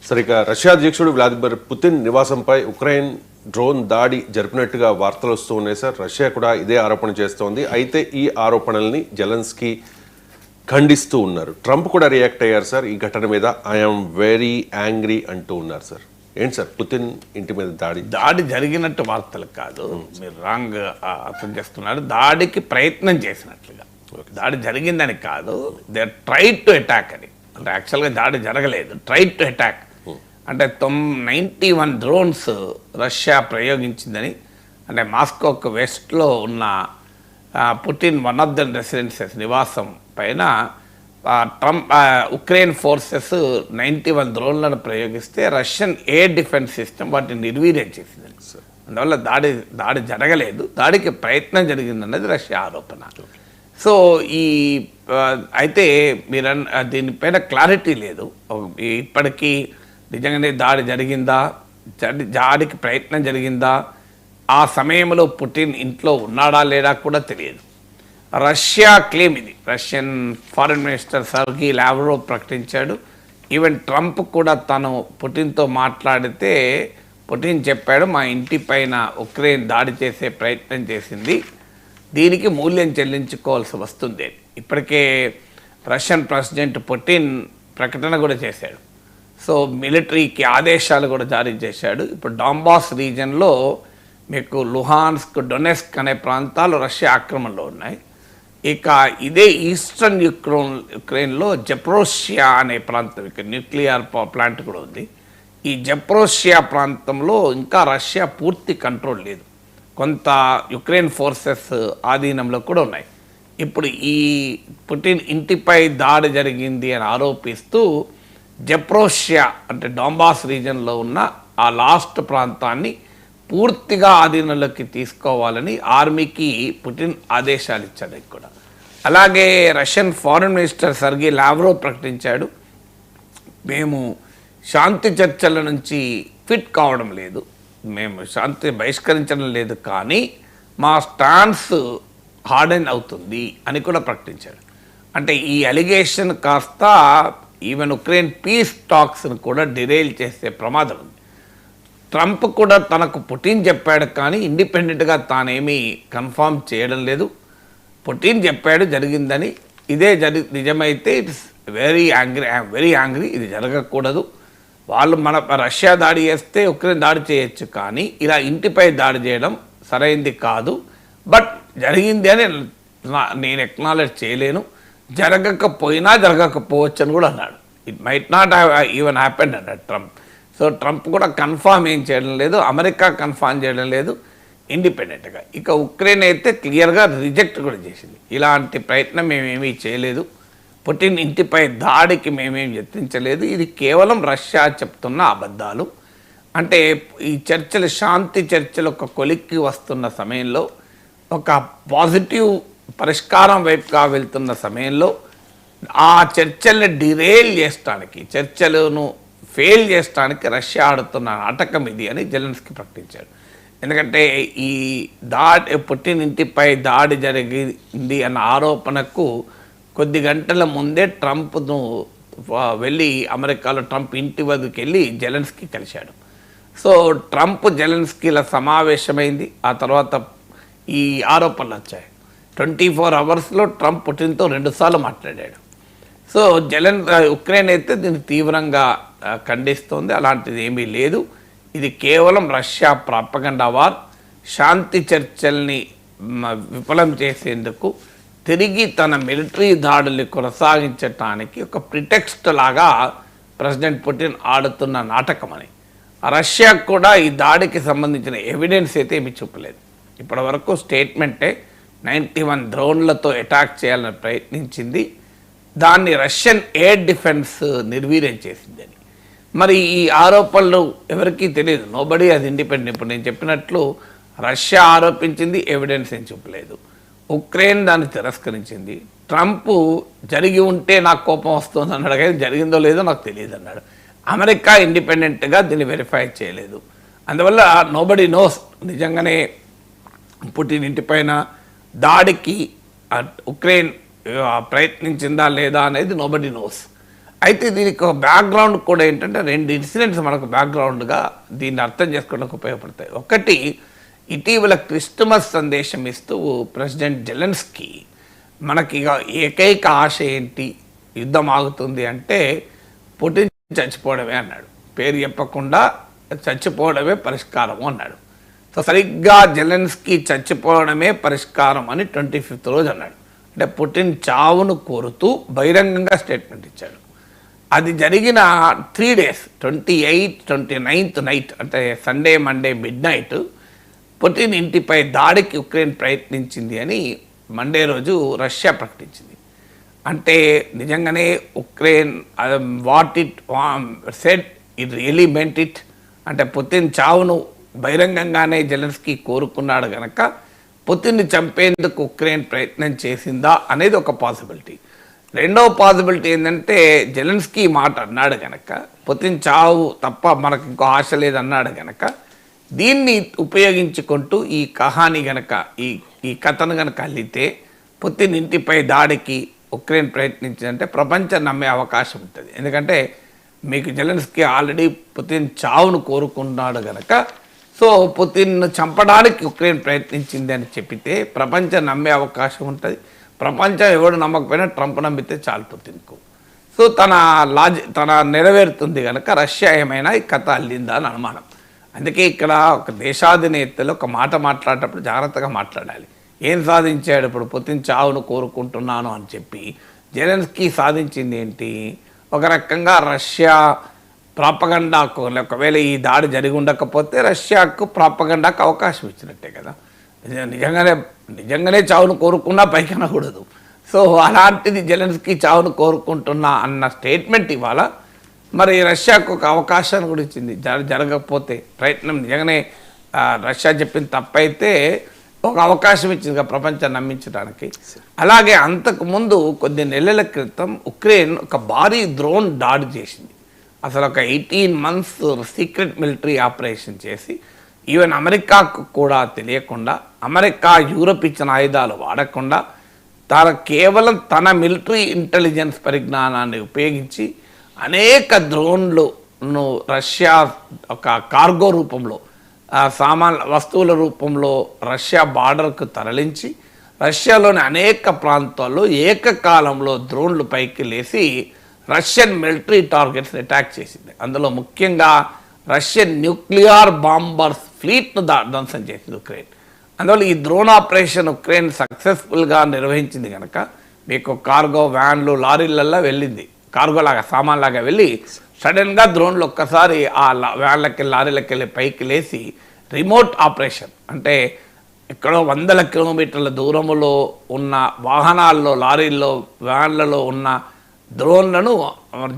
సరే, ఇక రష్యా అధ్యక్షుడు వ్లాదిమిర్ పుతిన్ నివాసంపై ఉక్రెయిన్ డ్రోన్ దాడి జరిపినట్టుగా వార్తలు వస్తూ ఉన్నాయి సార్. రష్యా కూడా ఇదే ఆరోపణ చేస్తోంది. అయితే ఈ ఆరోపణల్ని జెలెన్స్కీ ఖండిస్తూ ఉన్నారు. ట్రంప్ కూడా రియాక్ట్ అయ్యారు సార్ ఈ ఘటన మీద. ఐఎమ్ వెరీ యాంగ్రీ అంటూ ఉన్నారు సార్. ఏంటి సార్ పుతిన్ ఇంటి మీద దాడి జరిగినట్టు వార్తలు కాదు, మీరు రాంగ్ అర్థం చేస్తున్నారు. దాడికి ప్రయత్నం చేసినట్లుగా, దాడి జరిగిందని కాదు, దే ట్రై టు అటాక్ అని. అంటే యాక్చువల్గా దాడి జరగలేదు, ట్రై టు అటాక్. అంటే 91 డ్రోన్స్ రష్యా ప్రయోగించిందని, అంటే మాస్కోకు వెస్ట్లో ఉన్న Putin one of the residences నివాసం పైన ట్రంప్ ఉక్రెయిన్ ఫోర్సెస్ 91 డ్రోన్లను ప్రయోగిస్తే రష్యన్ ఎయిర్ డిఫెన్స్ సిస్టమ్ వాటిని నిర్వీర్యం చేసిందని. అందువల్ల దాడి జరగలేదు, దాడికి ప్రయత్నం జరిగిందన్నది రష్యా ఆరోపణ. సో అయితే మీరు దీనిపైన క్లారిటీ లేదు ఇప్పటికీ. నిజంగానే దాడి జరిగిందా, దాడికి ప్రయత్నం జరిగిందా, ఆ సమయంలో పుటిన్ ఇంట్లో ఉన్నాడా లేడా కూడా తెలియదు. రష్యా క్లెయిమ్ ఇది. Russian foreign minister Sargi Lavrov ప్రకటించాడు. ఈవెన్ ట్రంప్ కూడా తను పుటిన్తో మాట్లాడితే పుటిన్ చెప్పాడు, మా ఇంటి పైన ఉక్రెయిన్ దాడి చేసే ప్రయత్నం చేసింది, దీనికి మూల్యం చెల్లించుకోవాల్సి వస్తుంది. ఇప్పటికే రష్యన్ ప్రెసిడెంట్ పుటిన్ ప్రకటన కూడా చేశాడు. సో మిలిటరీకి ఆదేశాలు కూడా జారీ చేశాడు. ఇప్పుడు డాంబాస్ రీజన్లో మీకు లుహాన్స్క్, డొనెస్క్ అనే ప్రాంతాలు రష్యా ఆక్రమణలో ఉన్నాయి. ఇక ఇదే ఈస్టర్న్ యుక్రెయిన్లో జెప్రోషియా అనే ప్రాంతం, ఇక్కడ న్యూక్లియర్ ప్లాంట్ కూడా ఉంది. ఈ జెప్రోషియా ప్రాంతంలో ఇంకా రష్యా పూర్తి కంట్రోల్ లేదు, కొంత యుక్రెయిన్ ఫోర్సెస్ ఆధీనంలో కూడా ఉన్నాయి. ఇప్పుడు ఈ పుటిన్ ఇంటిపై దాడి జరిగింది అని ఆరోపిస్తూ జెప్రోషియా అంటే డాంబాస్ రీజన్లో ఉన్న ఆ లాస్ట్ ప్రాంతాన్ని పూర్తిగా ఆధీనంలోకి తీసుకోవాలని ఆర్మీకి పుటిన్ ఆదేశాలు ఇచ్చాడు కూడా. అలాగే Russian foreign minister Sargi Lavrov ప్రకటించాడు, మేము శాంతి చర్చల నుంచి ఫిట్ కావడం లేదు, మేము శాంతి బహిష్కరించడం లేదు, కానీ మా స్టాన్స్ హార్డెన్ అవుతుంది అని కూడా ప్రకటించాడు. అంటే ఈ అలిగేషన్ కాస్త ఈవెన్ ఉక్రెయిన్ పీస్ టాక్స్ను కూడా డిరైల్ చేసే ప్రమాదం ఉంది. ట్రంప్ కూడా తనకు పుటిన్ చెప్పాడు కానీ ఇండిపెండెంట్గా తానేమీ కన్ఫర్మ్ చేయడం లేదు. పుటిన్ చెప్పాడు జరిగిందని, ఇదే నిజమైతే it's very angry, I'm very angry, ఇది జరగకూడదు. వాళ్ళు మన రష్యా దాడి చేస్తే ఉక్రెయిన్ దాడి చేయొచ్చు, కానీ ఇలా ఇంటిపై దాడి చేయడం సరైంది కాదు. బట్ జరిగింది అని నేను ఎక్నాలెడ్జ్ చేయలేను, జరగకపోయినా జరగకపోవచ్చు అని కూడా అన్నాడు. It might not even happened అన్నాడు ట్రంప్. సో ట్రంప్ కూడా కన్ఫామ్ ఏం చేయడం లేదు, అమెరికా కన్ఫామ్ చేయడం లేదు ఇండిపెండెంట్గా. ఇక ఉక్రెయిన్ అయితే క్లియర్గా రిజెక్ట్ కూడా చేసింది, ఇలాంటి ప్రయత్నం మేమేమీ చేయలేదు, పుటిన్ ఇంటిపై దాడికి మేమేం యత్నించలేదు, ఇది కేవలం రష్యా చెప్తున్న అబద్ధాలు. అంటే ఈ చర్చలు, శాంతి చర్చలు ఒక కొలిక్కి వస్తున్న సమయంలో, ఒక పాజిటివ్ పరిష్కారం వైపుగా వెళ్తున్న సమయంలో ఆ చర్చల్ని డిరేల్ చేయడానికి, చర్చలను ఫెయిల్ చేయడానికి రష్యా ఆడుతున్న నాటకం ఇది అని జెలెన్స్కీ ప్రకటించాడు. ఎందుకంటే ఈ పుటిన్ ఇంటిపై దాడి జరిగింది అన్న ఆరోపణకు కొద్ది గంటల ముందే ట్రంప్ను వెళ్ళి అమెరికాలో ట్రంప్ ఇంటి వద్దకు వెళ్ళి జెలెన్స్కీ కలిశాడు. సో ట్రంప్ జెలెన్స్కీల సమావేశమైంది, ఆ తర్వాత ఈ ఆరోపణలు వచ్చాయి. 24 అవర్స్లో ట్రంప్ పుటిన్తో 2 సార్లు మాట్లాడాడు. సో ఉక్రెయిన్ అయితే దీన్ని తీవ్రంగా ఖండిస్తోంది, అలాంటిది ఏమీ లేదు, ఇది కేవలం రష్యా ప్రాపగండా వార్. శాంతి చర్చల్ని విఫలం చేసేందుకు, తిరిగి తన మిలిటరీ దాడుల్ని కొనసాగించటానికి ఒక ప్రిటెక్స్ట్ లాగా ప్రెసిడెంట్ పుటిన్ ఆడుతున్న నాటకమని. రష్యా కూడా ఈ దాడికి సంబంధించిన ఎవిడెన్స్ అయితే ఏమీ చూపలేదు. ఇప్పటి వరకు స్టేట్మెంటే 91 డ్రోన్లతో అటాక్ చేయాలని ప్రయత్నించింది, దాన్ని రష్యన్ ఎయిర్ డిఫెన్స్ నిర్వీర్యం చేసిందని. మరి ఈ ఆరోపణలు ఎవరికీ తెలియదు, నోబడీ అది ఇండిపెండెంట్. ఇప్పుడు నేను చెప్పినట్లు రష్యా ఆరోపించింది, ఎవిడెన్స్ ఏం చూపలేదు. ఉక్రెయిన్ దాన్ని తిరస్కరించింది. ట్రంప్ జరిగి ఉంటే నాకు కోపం వస్తుంది అన్నాడు, కానీ జరిగిందో లేదో నాకు తెలియదు అన్నాడు. అమెరికా ఇండిపెండెంట్గా దీన్ని వెరిఫై చేయలేదు. అందువల్ల నోబడీ నోస్ నిజంగానే పుటిన్ ఇంటిపైన దాడికి ఉక్రెయిన్ ప్రయత్నించిందా లేదా అనేది నోబడీ నోస్. అయితే దీనికి ఒక బ్యాక్గ్రౌండ్ కూడా ఏంటంటే 2 ఇన్సిడెంట్స్ మనకు బ్యాక్గ్రౌండ్గా దీన్ని అర్థం చేసుకోవడానికి ఉపయోగపడతాయి. ఒకటి, ఇటీవల క్రిస్టమస్ సందేశం ఇస్తూ ప్రెసిడెంట్ జెలెన్స్కీ మనకి ఇక ఏకైక ఆశ ఏంటి, యుద్ధం ఆగుతుంది అంటే పుటిన్ చచ్చిపోవడమే అన్నాడు. పేరు చెప్పకుండా చచ్చిపోవడమే పరిష్కారము అన్నాడు. సో సరిగ్గా జెలెన్స్కీ చచ్చిపోవడమే పరిష్కారం అని 25వ రోజు అన్నాడు. అంటే పుటిన్ చావును కోరుతూ బహిరంగంగా స్టేట్మెంట్ ఇచ్చాడు. అది జరిగిన 3 days 28, 29th నైట్, అంటే Sunday Monday mid night Putin ఇంటిపై దాడికి ఉక్రెయిన్ ప్రయత్నించింది అని మండే రోజు రష్యా ప్రకటించింది. అంటే నిజంగానే Ukraine what it said it really meant it. అంటే పుతిన్ చావును బహిరంగంగానే జెలెన్స్కీ కోరుకున్నాడు కనుక పుతిన్ని చంపేందుకు ఉక్రెయిన్ ప్రయత్నం చేసిందా అనేది ఒక పాసిబిలిటీ. రెండవ పాసిబిలిటీ ఏంటంటే జెలెన్స్కీ మాట అన్నాడు కనుక, పుతిన్ చావు తప్ప మనకు ఇంకో ఆశ లేదన్నాడు కనుక దీన్ని ఉపయోగించుకుంటూ ఈ కహాని గనక ఈ కథను గనక అల్లితే పుతిన్ ఇంటిపై దాడికి ఉక్రెయిన్ ప్రయత్నించిందంటే ప్రపంచం నమ్మే అవకాశం ఉంటుంది. ఎందుకంటే మీకు జెలెన్స్కీ ఆల్రెడీ పుతిన్ చావును కోరుకున్నాడు కనుక, సో పుతిన్ను చంపడానికి ఉక్రెయిన్ ప్రయత్నించింది అని చెప్పితే ప్రపంచం నమ్మే అవకాశం ఉంటుంది. ప్రపంచం ఎవడు నమ్మకపోయినా ట్రంప్ నమ్మితే చాలు పుతిన్కు. సో తన నెరవేరుతుంది కనుక రష్యా ఏమైనా ఈ కథ అల్లిందా అని అనుమానం. అందుకే ఇక్కడ ఒక దేశాధినేతలు ఒక మాట మాట్లాడేటప్పుడు జాగ్రత్తగా మాట్లాడాలి. ఏం సాధించాడు ఇప్పుడు, పుతిన్ చావును కోరుకుంటున్నాను అని చెప్పి. జెలెన్స్కీ సాధించింది ఏంటి? ఒక రకంగా రష్యా ప్రాపగండాకు, ఒకవేళ ఈ దాడి జరిగి ఉండకపోతే రష్యాకు ప్రాపగండాకు అవకాశం ఇచ్చినట్టే కదా. నిజంగానే చావును కోరుకున్నా పైకి అనకూడదు. సో అలాంటిది జెలెన్స్కీ చావును కోరుకుంటున్నా అన్న స్టేట్మెంట్ ఇవాళ మరి రష్యాకు ఒక అవకాశాన్ని కూడా ఇచ్చింది. జరగకపోతే ప్రయత్నం నిజంగానే రష్యా చెప్పిన తప్పైతే ఒక అవకాశం ఇచ్చింది ప్రపంచాన్ని నమ్మించడానికి. అలాగే అంతకుముందు కొద్ది నెలల క్రితం ఉక్రెయిన్ ఒక భారీ డ్రోన్ దాడి చేసింది. అసలు ఒక 18 months సీక్రెట్ మిలిటరీ ఆపరేషన్ చేసి ఈవెన్ అమెరికాకు కూడా తెలియకుండా, అమెరికా యూరప్ ఇచ్చిన ఆయుధాలు వాడకుండా కేవలం తన మిలిటరీ ఇంటెలిజెన్స్ పరిజ్ఞానాన్ని ఉపయోగించి అనేక డ్రోన్లను రష్యా ఒక కార్గో రూపంలో, వస్తువుల రూపంలో రష్యా బార్డర్కు తరలించి రష్యాలోని అనేక ప్రాంతాల్లో ఏకకాలంలో డ్రోన్లు పైకి లేసి రష్యన్ మిలిటరీ టార్గెట్స్ అటాక్ చేసింది. అందులో ముఖ్యంగా రష్యన్ న్యూక్లియర్ బాంబర్స్ ఫ్లీట్ను ధ్వంసం చేసింది ఉక్రెయిన్. అందువల్ల ఈ డ్రోన్ ఆపరేషన్ ఉక్రెయిన్ సక్సెస్ఫుల్గా నిర్వహించింది కనుక మీకు కార్గో వ్యాన్లు లారీలల్లో వెళ్ళింది, కార్గోలాగా సామాన్లాగా వెళ్ళి సడన్గా డ్రోన్లు ఒక్కసారి ఆ వ్యాన్లకి లారీలకి వెళ్ళి పైకి లేసి రిమోట్ ఆపరేషన్, అంటే ఎక్కడో 100 kilometers దూరములో ఉన్న వాహనాల్లో, లారీల్లో, వ్యాన్లలో ఉన్న డ్రోన్లను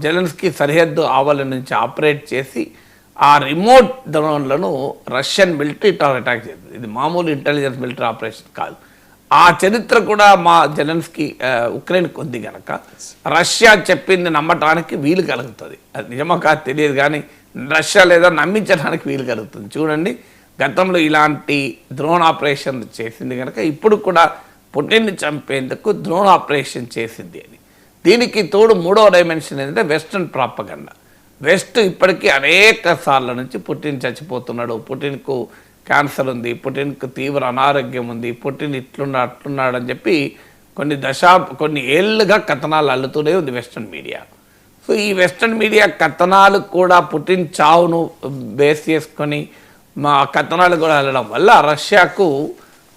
జెలెన్స్కీ సరిహద్దు ఆవల నుంచి ఆపరేట్ చేసి ఆ రిమోట్ డ్రోన్లను రష్యన్ మిలిటరీ అటాక్ చేసింది. ఇది మామూలు ఇంటెలిజెన్స్ మిలిటరీ ఆపరేషన్ కాదు. ఆ చరిత్ర కూడా మా జెలెన్స్కీ ఉక్రెయిన్కి ఉంది కనుక రష్యా చెప్పింది నమ్మటానికి వీలు కలుగుతుంది. అది నిజమో కాదు తెలియదు కానీ రష్యా లేదా నమ్మించడానికి వీలు కలుగుతుంది. చూడండి, గతంలో ఇలాంటి డ్రోన్ ఆపరేషన్ చేసింది కనుక ఇప్పుడు కూడా పుటిన్ని చంపేందుకు డ్రోన్ ఆపరేషన్ చేసింది అని. దీనికి తోడు మూడవ డైమెన్షన్ ఏంటంటే వెస్టర్న్ ప్రాపగండా. వెస్ట్ ఇప్పటికీ అనేక సార్ల నుంచి పుటిన్ చచ్చిపోతున్నాడు, పుటిన్కు క్యాన్సర్ ఉంది, పుటిన్కు తీవ్ర అనారోగ్యం ఉంది, పుటిన్ ఇట్లున్నాడు అట్లున్నాడు అని చెప్పి కొన్ని ఏళ్ళుగా కథనాలు అల్లుతూనే ఉంది వెస్టర్న్ మీడియా. సో ఈ వెస్టర్న్ మీడియా కథనాలు కూడా పుటిన్ చావును బేస్ చేసుకొని మా కథనాలు కూడా వెళ్ళడం వల్ల రష్యాకు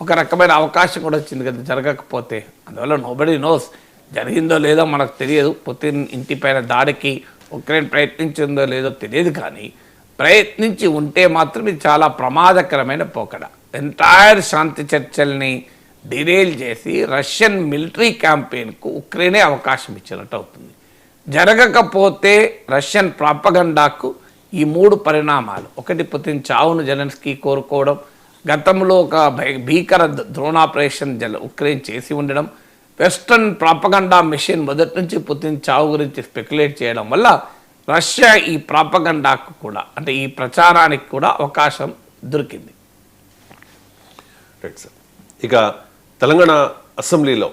ఒక రకమైన అవకాశం కూడా వచ్చింది కదా జరగకపోతే. అందువల్ల నోబడీ నోస్ జరిగిందో లేదో మనకు తెలియదు. పుతిన్ ఇంటిపైన దాడికి ఉక్రెయిన్ ప్రయత్నించిందో లేదో తెలియదు, కానీ ప్రయత్నించి ఉంటే మాత్రం ఇది చాలా ప్రమాదకరమైన పోకడ. ఎంటైర్ శాంతి చర్చల్ని డిరేల్ చేసి రష్యన్ మిలిటరీ క్యాంపెయిన్కు ఉక్రెయినే అవకాశం ఇచ్చినట్టు అవుతుంది. జరగకపోతే రష్యన్ ప్రాపగండాకు ఈ 3 పరిణామాలు: ఒకటి, పుతిన్ చావును జెలెన్స్కీ కోరుకోవడం, గతంలో ఒక భీకర డ్రోన్ ఆపరేషన్ ఉక్రెయిన్ చేసి ఉండడం, వెస్టర్న్ ప్రాపగండా మెషిన్ మొదటి నుంచి పుతిన్ చావు గురించి స్పెక్యులేట్ చేయడం వల్ల రష్యా ఈ ప్రాపగండాకు కూడా, అంటే ఈ ప్రచారానికి కూడా అవకాశం దొరికింది. Right sir. ఇక తెలంగాణ అసెంబ్లీలో